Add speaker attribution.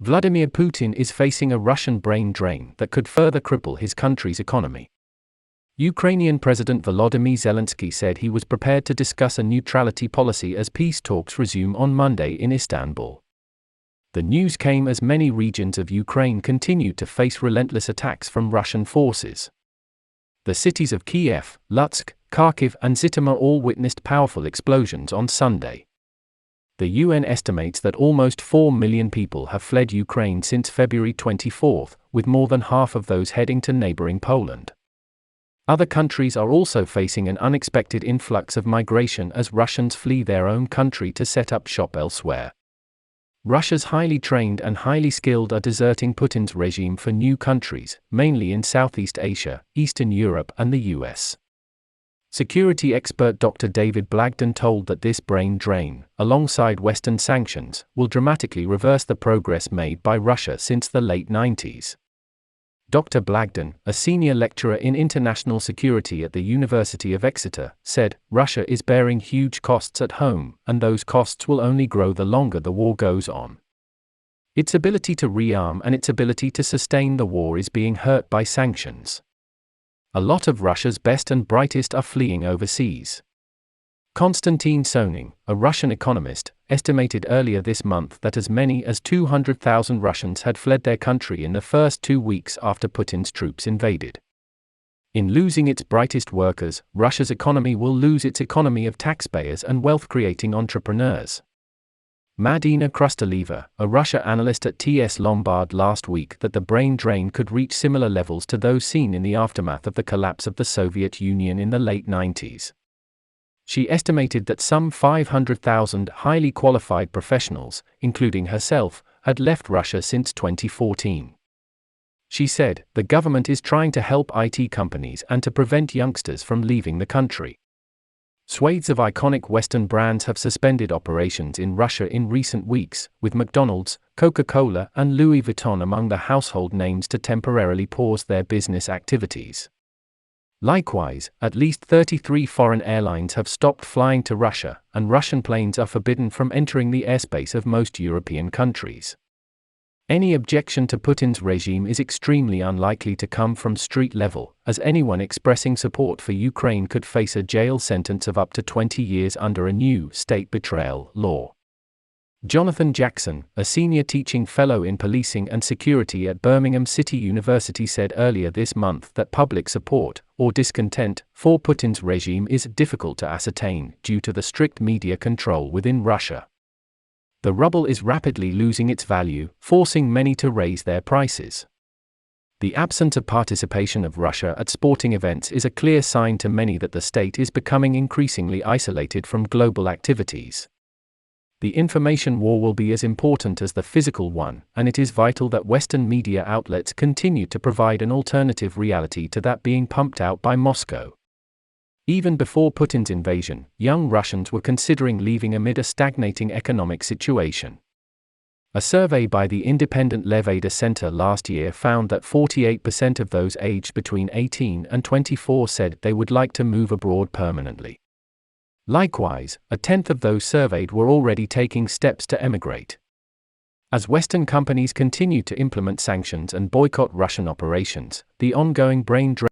Speaker 1: Vladimir Putin is facing a Russian brain drain that could further cripple his country's economy. Ukrainian President Volodymyr Zelensky said he was prepared to discuss a neutrality policy as peace talks resume on Monday in Istanbul. The news came as many regions of Ukraine continued to face relentless attacks from Russian forces. The cities of Kiev, Lutsk, Kharkiv, and Zhytomyr all witnessed powerful explosions on Sunday. The UN estimates that almost 4 million people have fled Ukraine since February 24, with more than half of those heading to neighboring Poland. Other countries are also facing an unexpected influx of migration as Russians flee their own country to set up shop elsewhere. Russia's highly trained and highly skilled are deserting Putin's regime for new countries, mainly in Southeast Asia, Eastern Europe, and the US. Security expert Dr. David Blagden told that this brain drain, alongside Western sanctions, will dramatically reverse the progress made by Russia since the late 90s. Dr. Blagden, a senior lecturer in international security at the University of Exeter, said, "Russia is bearing huge costs at home, and those costs will only grow the longer the war goes on. Its ability to rearm and its ability to sustain the war is being hurt by sanctions. A lot of Russia's best and brightest are fleeing overseas." Konstantin Sonin, a Russian economist, estimated earlier this month that as many as 200,000 Russians had fled their country in the first 2 weeks after Putin's troops invaded. In losing its brightest workers, Russia's economy will lose its economy of taxpayers and wealth-creating entrepreneurs. Madina Krustaleva, a Russia analyst at TS Lombard last week that the brain drain could reach similar levels to those seen in the aftermath of the collapse of the Soviet Union in the late 90s. She estimated that some 500,000 highly qualified professionals, including herself, had left Russia since 2014. She said, "The government is trying to help IT companies and to prevent youngsters from leaving the country." Swathes of iconic Western brands have suspended operations in Russia in recent weeks, with McDonald's, Coca-Cola, and Louis Vuitton among the household names to temporarily pause their business activities. Likewise, at least 33 foreign airlines have stopped flying to Russia, and Russian planes are forbidden from entering the airspace of most European countries. Any objection to Putin's regime is extremely unlikely to come from street level, as anyone expressing support for Ukraine could face a jail sentence of up to 20 years under a new state betrayal law. Jonathan Jackson, a senior teaching fellow in policing and security at Birmingham City University, said earlier this month that public support, or discontent, for Putin's regime is difficult to ascertain due to the strict media control within Russia. The ruble is rapidly losing its value, forcing many to raise their prices. The absence of participation of Russia at sporting events is a clear sign to many that the state is becoming increasingly isolated from global activities. The information war will be as important as the physical one, and it is vital that Western media outlets continue to provide an alternative reality to that being pumped out by Moscow. Even before Putin's invasion, young Russians were considering leaving amid a stagnating economic situation. A survey by the independent Levada Center last year found that 48% of those aged between 18 and 24 said they would like to move abroad permanently. Likewise, a tenth of those surveyed were already taking steps to emigrate. As Western companies continue to implement sanctions and boycott Russian operations, the ongoing brain drain